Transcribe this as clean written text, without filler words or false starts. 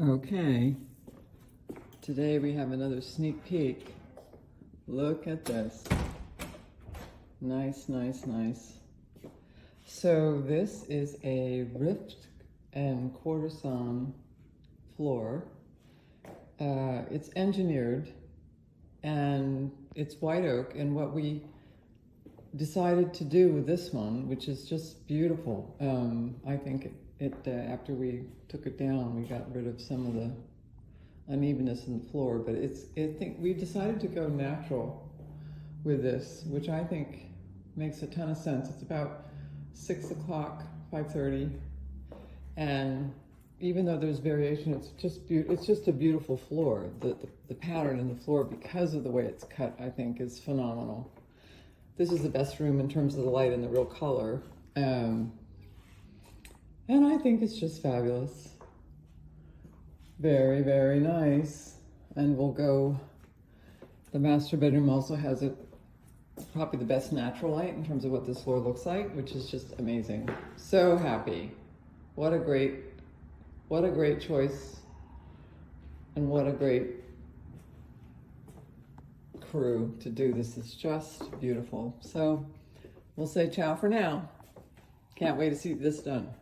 Okay, today we have another sneak peek. Look at this. Nice, nice, nice. So this is a rift and quartersawn floor. It's engineered and it's white oak, and what we decided to do with this one, which is just beautiful, I think after we took it down, we got rid of some of the unevenness in the floor, but I think we decided to go natural with this, which I think makes a ton of sense. It's about 6 o'clock, 5:30, and even though there's variation, it's just a beautiful floor. The pattern in the floor, because of the way it's cut, I think is phenomenal. This is the best room in terms of the light and the real color. And I think it's just fabulous. Very, very nice. And the master bedroom also has probably the best natural light in terms of what this floor looks like, which is just amazing. So happy. What a great choice. And what a great crew to do this. Is just beautiful. So we'll say ciao for now. Can't wait to see this done.